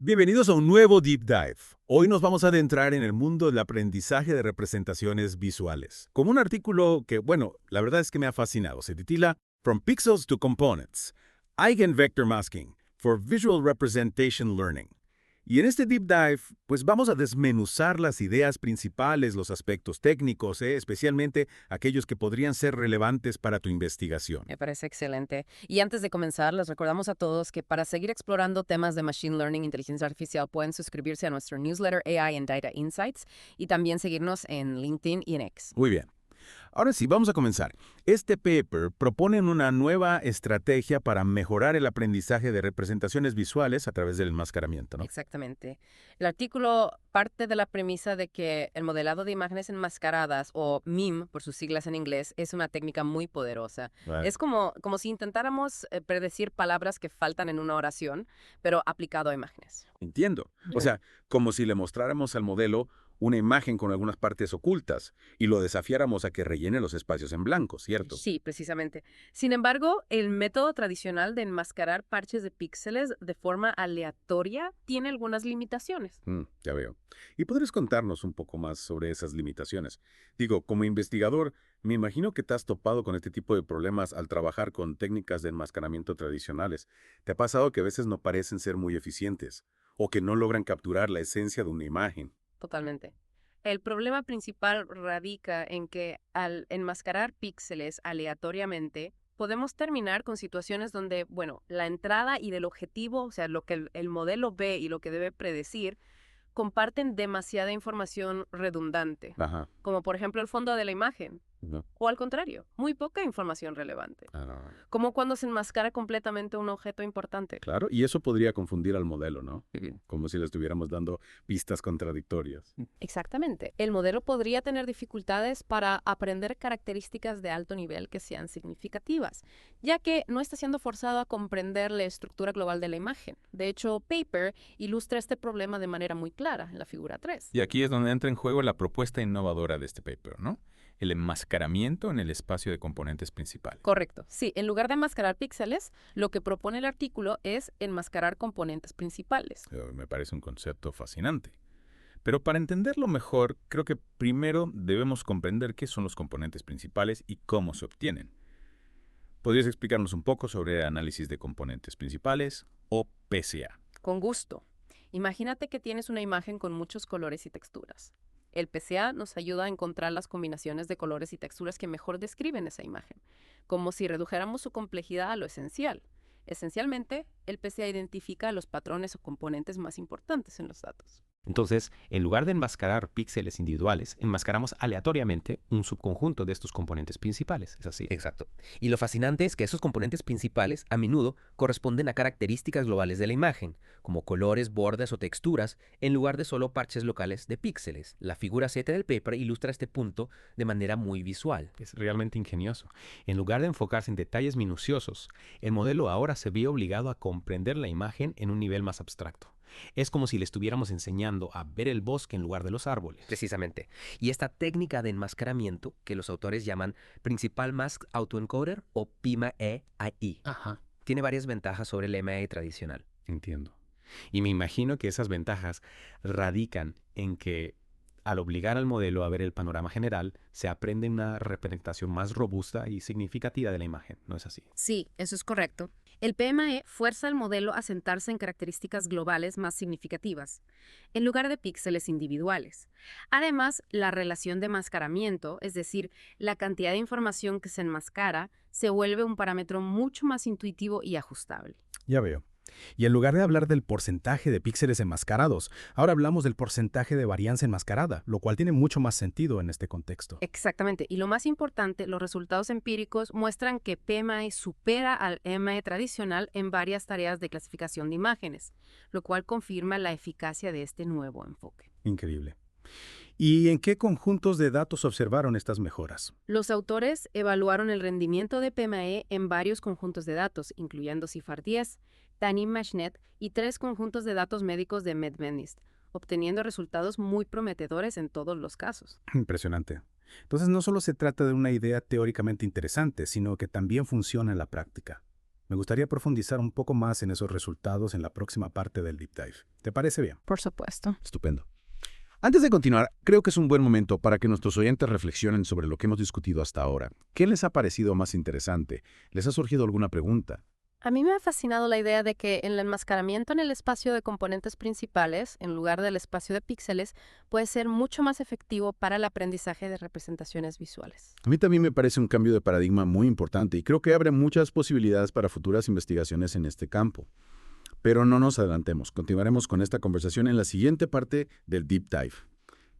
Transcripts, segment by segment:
Bienvenidos a un nuevo Deep Dive. Hoy nos vamos a adentrar en el mundo del aprendizaje de representaciones visuales. Como un artículo que, bueno, la verdad es que me ha fascinado. Se titula From Pixels to Components, Eigenvector Masking for Visual Representation Learning. Y en este Deep Dive, pues vamos a desmenuzar las ideas principales, los aspectos técnicos, especialmente aquellos que podrían ser relevantes para tu investigación. Me parece excelente. Y antes de comenzar, les recordamos a todos que para seguir explorando temas de Machine Learning e inteligencia artificial pueden suscribirse a nuestro newsletter AI and Data Insights y también seguirnos en LinkedIn y en X. Muy bien. Ahora sí, vamos a comenzar. Este paper propone una nueva estrategia para mejorar el aprendizaje de representaciones visuales a través del enmascaramiento, ¿no? Exactamente. El artículo parte de la premisa de que el modelado de imágenes enmascaradas, o MIM por sus siglas en inglés, es una técnica muy poderosa. Vale. Es como si intentáramos predecir palabras que faltan en una oración, pero aplicado a imágenes. Entiendo. O sea, como si le mostráramos al modelo una imagen con algunas partes ocultas y lo desafiáramos a que rellene los espacios en blanco, ¿cierto? Sí, precisamente. Sin embargo, el método tradicional de enmascarar parches de píxeles de forma aleatoria tiene algunas limitaciones. Ya veo. ¿Y podrías contarnos un poco más sobre esas limitaciones? Digo, como investigador, me imagino que te has topado con este tipo de problemas al trabajar con técnicas de enmascaramiento tradicionales. ¿Te ha pasado que a veces no parecen ser muy eficientes o que no logran capturar la esencia de una imagen? Totalmente. El problema principal radica en que al enmascarar píxeles aleatoriamente, podemos terminar con situaciones donde, bueno, la entrada y del objetivo, o sea, lo que el modelo ve y lo que debe predecir, comparten demasiada información redundante, Ajá. como por ejemplo el fondo de la imagen, No. o al contrario, muy poca información relevante, Ah, no. como cuando se enmascara completamente un objeto importante. Claro, y eso podría confundir al modelo, ¿no? Como si le estuviéramos dando pistas contradictorias. Exactamente. El modelo podría tener dificultades para aprender características de alto nivel que sean significativas, ya que no está siendo forzado a comprender la estructura global de la imagen. De hecho, Paper ilustra este problema de manera muy clara en la figura 3. Y aquí es donde entra en juego la propuesta innovadora de este paper, ¿no? El enmascaramiento en el espacio de componentes principales. Correcto. Sí, en lugar de enmascarar píxeles, lo que propone el artículo es enmascarar componentes principales. Me parece un concepto fascinante. Pero para entenderlo mejor, creo que primero debemos comprender qué son los componentes principales y cómo se obtienen. ¿Podrías explicarnos un poco sobre análisis de componentes principales o PCA? Con gusto. Imagínate que tienes una imagen con muchos colores y texturas. El PCA nos ayuda a encontrar las combinaciones de colores y texturas que mejor describen esa imagen, como si redujéramos su complejidad a lo esencial. Esencialmente, el PCA identifica los patrones o componentes más importantes en los datos. Entonces, en lugar de enmascarar píxeles individuales, enmascaramos aleatoriamente un subconjunto de estos componentes principales. ¿Es así? Exacto. Y lo fascinante es que esos componentes principales a menudo corresponden a características globales de la imagen, como colores, bordes o texturas, en lugar de solo parches locales de píxeles. La figura 7 del paper ilustra este punto de manera muy visual. Es realmente ingenioso. En lugar de enfocarse en detalles minuciosos, el modelo ahora se ve obligado a comprender la imagen en un nivel más abstracto. Es como si le estuviéramos enseñando a ver el bosque en lugar de los árboles. Precisamente. Y esta técnica de enmascaramiento, que los autores llaman Principal Mask Autoencoder o PIMA-E-AI, Ajá. tiene varias ventajas sobre el MAE tradicional. Entiendo. Y me imagino que esas ventajas radican en que al obligar al modelo a ver el panorama general, se aprende una representación más robusta y significativa de la imagen, ¿no es así? Sí, eso es correcto. El PMAE fuerza al modelo a sentarse en características globales más significativas, en lugar de píxeles individuales. Además, la relación de enmascaramiento, es decir, la cantidad de información que se enmascara, se vuelve un parámetro mucho más intuitivo y ajustable. Ya veo. Y en lugar de hablar del porcentaje de píxeles enmascarados, ahora hablamos del porcentaje de varianza enmascarada, lo cual tiene mucho más sentido en este contexto. Exactamente. Y lo más importante, los resultados empíricos muestran que PMAE supera al MAE tradicional en varias tareas de clasificación de imágenes, lo cual confirma la eficacia de este nuevo enfoque. Increíble. ¿Y en qué conjuntos de datos observaron estas mejoras? Los autores evaluaron el rendimiento de PMAE en varios conjuntos de datos, incluyendo CIFAR 10, TANIM-MASHNet y 3 conjuntos de datos médicos de MedMenist, obteniendo resultados muy prometedores en todos los casos. Impresionante. Entonces no solo se trata de una idea teóricamente interesante, sino que también funciona en la práctica. Me gustaría profundizar un poco más en esos resultados en la próxima parte del Deep Dive. ¿Te parece bien? Por supuesto. Estupendo. Antes de continuar, creo que es un buen momento para que nuestros oyentes reflexionen sobre lo que hemos discutido hasta ahora. ¿Qué les ha parecido más interesante? ¿Les ha surgido alguna pregunta? A mí me ha fascinado la idea de que el enmascaramiento en el espacio de componentes principales, en lugar del espacio de píxeles, puede ser mucho más efectivo para el aprendizaje de representaciones visuales. A mí también me parece un cambio de paradigma muy importante y creo que abre muchas posibilidades para futuras investigaciones en este campo. Pero no nos adelantemos, continuaremos con esta conversación en la siguiente parte del Deep Dive.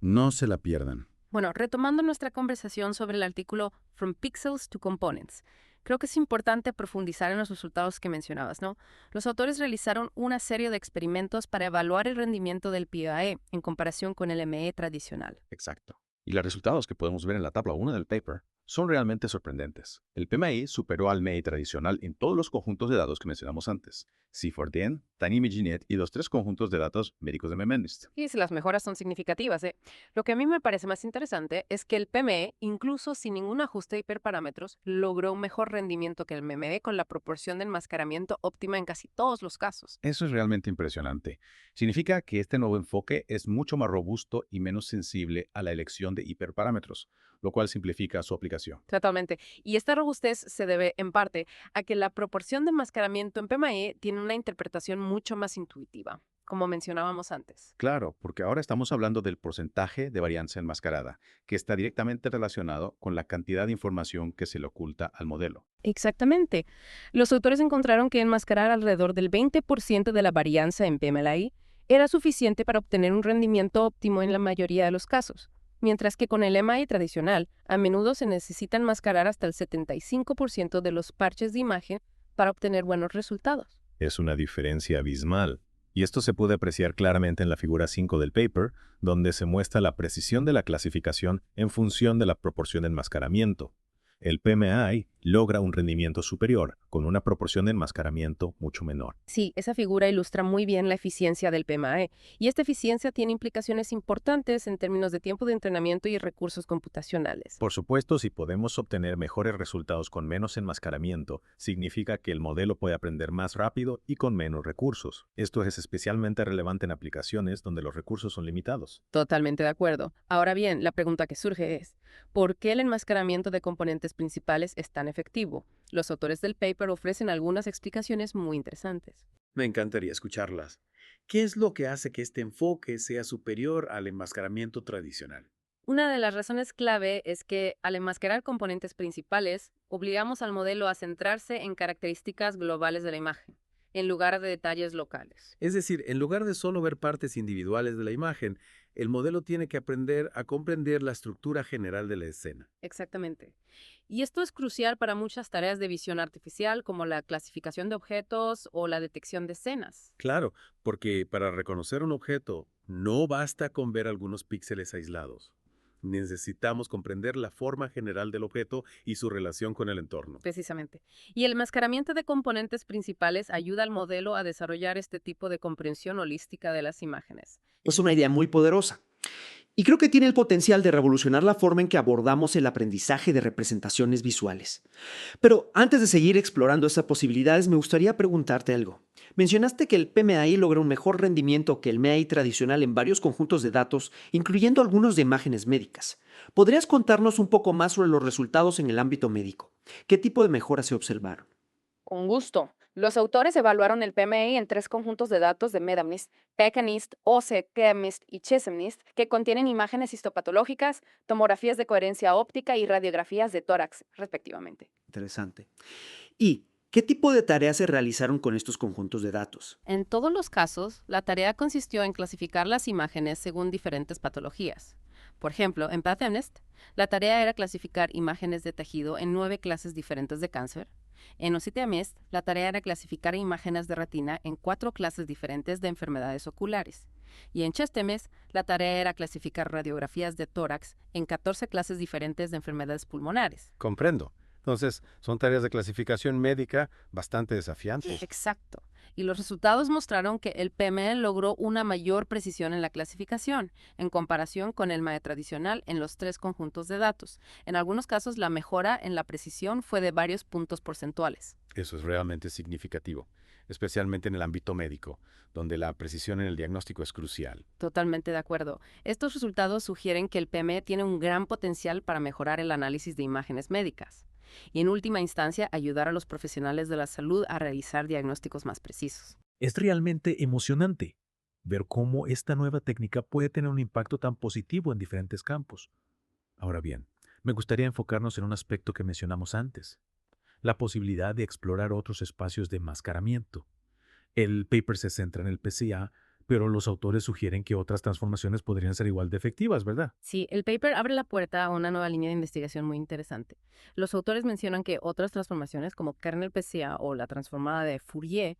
No se la pierdan. Bueno, retomando nuestra conversación sobre el artículo From Pixels to Components, creo que es importante profundizar en los resultados que mencionabas, ¿no? Los autores realizaron una serie de experimentos para evaluar el rendimiento del PMAE en comparación con el ME tradicional. Exacto. Y los resultados que podemos ver en la tabla 1 del paper son realmente sorprendentes. El PMI superó al MEI tradicional en todos los conjuntos de datos que mencionamos antes: C4DN, TinyImageNet y los 3 conjuntos de datos médicos de MemNIST. Y si las mejoras son significativas, ¿eh? Lo que a mí me parece más interesante es que el PME, incluso sin ningún ajuste de hiperparámetros, logró un mejor rendimiento que el MME con la proporción de enmascaramiento óptima en casi todos los casos. Eso es realmente impresionante. Significa que este nuevo enfoque es mucho más robusto y menos sensible a la elección de hiperparámetros, lo cual simplifica su aplicación. Totalmente. Y esta robustez se debe, en parte, a que la proporción de enmascaramiento en PME tiene una interpretación mucho más intuitiva, como mencionábamos antes. Claro, porque ahora estamos hablando del porcentaje de varianza enmascarada, que está directamente relacionado con la cantidad de información que se le oculta al modelo. Exactamente. Los autores encontraron que enmascarar alrededor del 20% de la varianza en PMLI era suficiente para obtener un rendimiento óptimo en la mayoría de los casos, mientras que con el MI tradicional, a menudo se necesita enmascarar hasta el 75% de los parches de imagen para obtener buenos resultados. Es una diferencia abismal. Y esto se puede apreciar claramente en la figura 5 del paper, donde se muestra la precisión de la clasificación en función de la proporción de enmascaramiento. El PMI logra un rendimiento superior, con una proporción de enmascaramiento mucho menor. Sí, esa figura ilustra muy bien la eficiencia del PMAE, y esta eficiencia tiene implicaciones importantes en términos de tiempo de entrenamiento y recursos computacionales. Por supuesto, si podemos obtener mejores resultados con menos enmascaramiento, significa que el modelo puede aprender más rápido y con menos recursos. Esto es especialmente relevante en aplicaciones donde los recursos son limitados. Totalmente de acuerdo. Ahora bien, la pregunta que surge es, ¿por qué el enmascaramiento de componentes principales es tan efectivo? Los autores del paper ofrecen algunas explicaciones muy interesantes. Me encantaría escucharlas. ¿Qué es lo que hace que este enfoque sea superior al enmascaramiento tradicional? Una de las razones clave es que al enmascarar componentes principales, obligamos al modelo a centrarse en características globales de la imagen, en lugar de detalles locales. Es decir, en lugar de solo ver partes individuales de la imagen, el modelo tiene que aprender a comprender la estructura general de la escena. Exactamente. Y esto es crucial para muchas tareas de visión artificial, como la clasificación de objetos o la detección de escenas. Claro, porque para reconocer un objeto no basta con ver algunos píxeles aislados. Necesitamos comprender la forma general del objeto y su relación con el entorno. Precisamente. Y el enmascaramiento de componentes principales ayuda al modelo a desarrollar este tipo de comprensión holística de las imágenes. Es una idea muy poderosa. Y creo que tiene el potencial de revolucionar la forma en que abordamos el aprendizaje de representaciones visuales. Pero antes de seguir explorando estas posibilidades, me gustaría preguntarte algo. Mencionaste que el PMI logra un mejor rendimiento que el MAI tradicional en varios conjuntos de datos, incluyendo algunos de imágenes médicas. ¿Podrías contarnos un poco más sobre los resultados en el ámbito médico? ¿Qué tipo de mejoras se observaron? Con gusto. Los autores evaluaron el PMI en 3 conjuntos de datos de MedMNIST, PECANIST, OCHEMIST y CHISMNIST, que contienen imágenes histopatológicas, tomografías de coherencia óptica y radiografías de tórax, respectivamente. Interesante. ¿Y qué tipo de tareas se realizaron con estos conjuntos de datos? En todos los casos, la tarea consistió en clasificar las imágenes según diferentes patologías. Por ejemplo, en PathMNIST, la tarea era clasificar imágenes de tejido en 9 clases diferentes de cáncer. En OCTMIST, la tarea era clasificar imágenes de retina en 4 clases diferentes de enfermedades oculares. Y en CHESTMIST, la tarea era clasificar radiografías de tórax en 14 clases diferentes de enfermedades pulmonares. Comprendo. Entonces, son tareas de clasificación médica bastante desafiantes. Exacto. Y los resultados mostraron que el PME logró una mayor precisión en la clasificación, en comparación con el MAE tradicional en los 3 conjuntos de datos. En algunos casos, la mejora en la precisión fue de varios puntos porcentuales. Eso es realmente significativo, especialmente en el ámbito médico, donde la precisión en el diagnóstico es crucial. Totalmente de acuerdo. Estos resultados sugieren que el PME tiene un gran potencial para mejorar el análisis de imágenes médicas y, en última instancia, ayudar a los profesionales de la salud a realizar diagnósticos más precisos. Es realmente emocionante ver cómo esta nueva técnica puede tener un impacto tan positivo en diferentes campos. Ahora bien, me gustaría enfocarnos en un aspecto que mencionamos antes, la posibilidad de explorar otros espacios de enmascaramiento. El paper se centra en el PCA, pero los autores sugieren que otras transformaciones podrían ser igual de efectivas, ¿verdad? Sí, el paper abre la puerta a una nueva línea de investigación muy interesante. Los autores mencionan que otras transformaciones como kernel PCA o la transformada de Fourier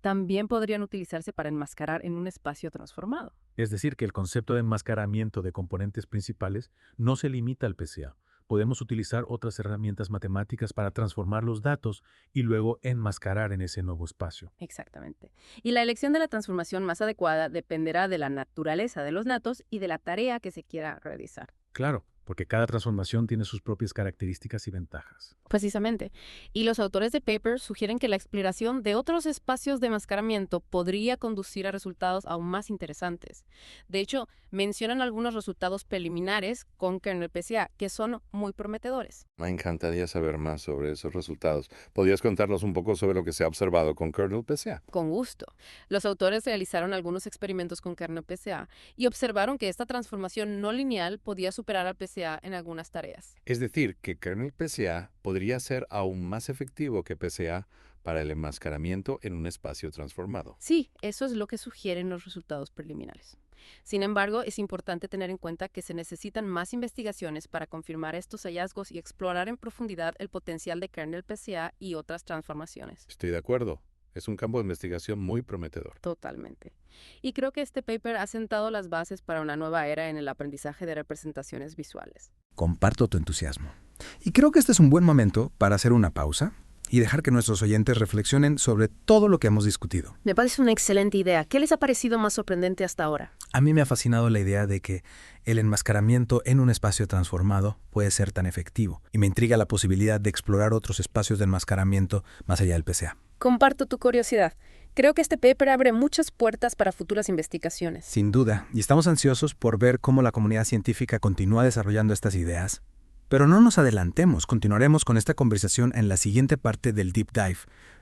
también podrían utilizarse para enmascarar en un espacio transformado. Es decir, que el concepto de enmascaramiento de componentes principales no se limita al PCA. Podemos utilizar otras herramientas matemáticas para transformar los datos y luego enmascarar en ese nuevo espacio. Exactamente. Y la elección de la transformación más adecuada dependerá de la naturaleza de los datos y de la tarea que se quiera realizar. Claro, porque cada transformación tiene sus propias características y ventajas. Precisamente. Y los autores de paper sugieren que la exploración de otros espacios de enmascaramiento podría conducir a resultados aún más interesantes. De hecho, mencionan algunos resultados preliminares con kernel PCA que son muy prometedores. Me encantaría saber más sobre esos resultados. ¿Podrías contarnos un poco sobre lo que se ha observado con kernel PCA? Con gusto. Los autores realizaron algunos experimentos con kernel PCA y observaron que esta transformación no lineal podía superar al PCA en algunas tareas. Es decir, que kernel PCA podría ser aún más efectivo que PCA para el enmascaramiento en un espacio transformado. Sí, eso es lo que sugieren los resultados preliminares. Sin embargo, es importante tener en cuenta que se necesitan más investigaciones para confirmar estos hallazgos y explorar en profundidad el potencial de kernel PCA y otras transformaciones. Estoy de acuerdo. Es un campo de investigación muy prometedor. Totalmente. Y creo que este paper ha sentado las bases para una nueva era en el aprendizaje de representaciones visuales. Comparto tu entusiasmo. Y creo que este es un buen momento para hacer una pausa y dejar que nuestros oyentes reflexionen sobre todo lo que hemos discutido. Me parece una excelente idea. ¿Qué les ha parecido más sorprendente hasta ahora? A mí me ha fascinado la idea de que el enmascaramiento en un espacio transformado puede ser tan efectivo, y me intriga la posibilidad de explorar otros espacios de enmascaramiento más allá del PCA. Comparto tu curiosidad. Creo que este paper abre muchas puertas para futuras investigaciones. Sin duda, y estamos ansiosos por ver cómo la comunidad científica continúa desarrollando estas ideas. Pero no nos adelantemos, continuaremos con esta conversación en la siguiente parte del Deep Dive.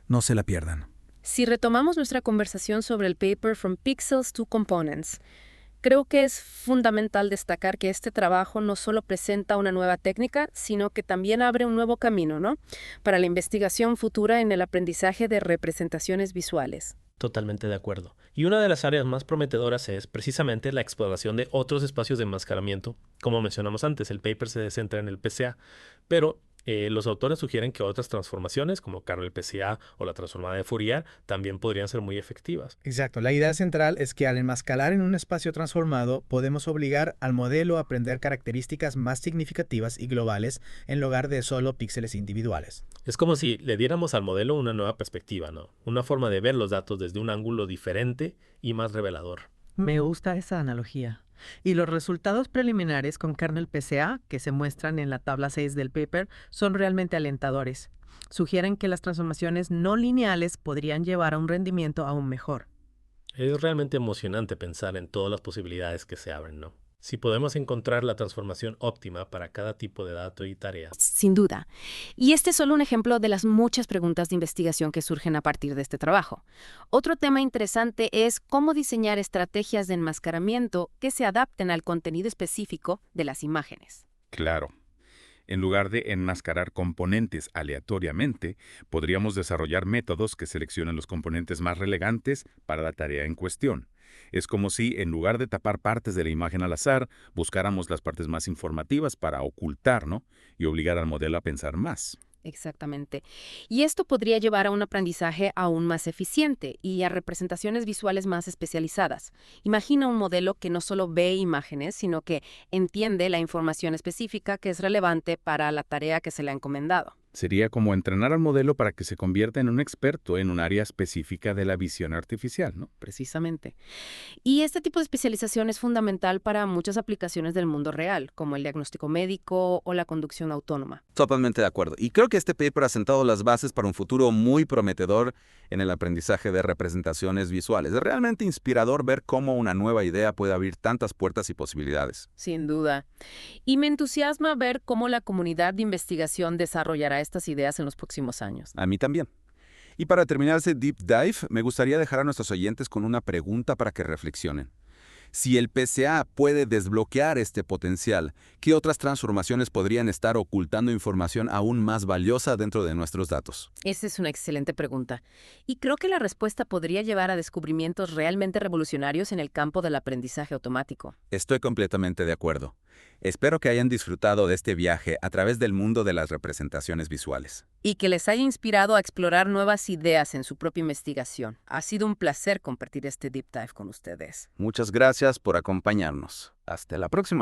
No se la pierdan. Si retomamos nuestra conversación sobre el paper From Pixels to Components, creo que es fundamental destacar que este trabajo no solo presenta una nueva técnica, sino que también abre un nuevo camino, ¿no?, para la investigación futura en el aprendizaje de representaciones visuales. Totalmente de acuerdo. Y una de las áreas más prometedoras es precisamente la exploración de otros espacios de enmascaramiento. Como mencionamos antes, el paper se centra en el PCA, pero los autores sugieren que otras transformaciones, como kernel PCA o la transformada de Fourier, también podrían ser muy efectivas. Exacto. La idea central es que al enmascarar en un espacio transformado, podemos obligar al modelo a aprender características más significativas y globales en lugar de solo píxeles individuales. Es como si le diéramos al modelo una nueva perspectiva, ¿no? Una forma de ver los datos desde un ángulo diferente y más revelador. Me gusta esa analogía. Y los resultados preliminares con kernel PCA, que se muestran en la tabla 6 del paper, son realmente alentadores. Sugieren que las transformaciones no lineales podrían llevar a un rendimiento aún mejor. Es realmente emocionante pensar en todas las posibilidades que se abren, ¿no? Si podemos encontrar la transformación óptima para cada tipo de dato y tarea. Sin duda. Y este es solo un ejemplo de las muchas preguntas de investigación que surgen a partir de este trabajo. Otro tema interesante es cómo diseñar estrategias de enmascaramiento que se adapten al contenido específico de las imágenes. Claro. En lugar de enmascarar componentes aleatoriamente, podríamos desarrollar métodos que seleccionen los componentes más relevantes para la tarea en cuestión. Es como si, en lugar de tapar partes de la imagen al azar, buscáramos las partes más informativas para ocultar, ¿no?, y obligar al modelo a pensar más. Exactamente. Y esto podría llevar a un aprendizaje aún más eficiente y a representaciones visuales más especializadas. Imagina un modelo que no solo ve imágenes, sino que entiende la información específica que es relevante para la tarea que se le ha encomendado. Sería como entrenar al modelo para que se convierta en un experto en un área específica de la visión artificial, ¿no? Precisamente. Y este tipo de especialización es fundamental para muchas aplicaciones del mundo real, como el diagnóstico médico o la conducción autónoma. Totalmente de acuerdo. Y creo que este paper ha sentado las bases para un futuro muy prometedor en el aprendizaje de representaciones visuales. Es realmente inspirador ver cómo una nueva idea puede abrir tantas puertas y posibilidades. Sin duda. Y me entusiasma ver cómo la comunidad de investigación desarrollará estas ideas en los próximos años. A mí también. Y para terminar ese deep dive, me gustaría dejar a nuestros oyentes con una pregunta para que reflexionen. Si el PCA puede desbloquear este potencial, ¿qué otras transformaciones podrían estar ocultando información aún más valiosa dentro de nuestros datos? Esa es una excelente pregunta. Y creo que la respuesta podría llevar a descubrimientos realmente revolucionarios en el campo del aprendizaje automático. Estoy completamente de acuerdo. Espero que hayan disfrutado de este viaje a través del mundo de las representaciones visuales. Y que les haya inspirado a explorar nuevas ideas en su propia investigación. Ha sido un placer compartir este deep dive con ustedes. Muchas gracias por acompañarnos. Hasta la próxima.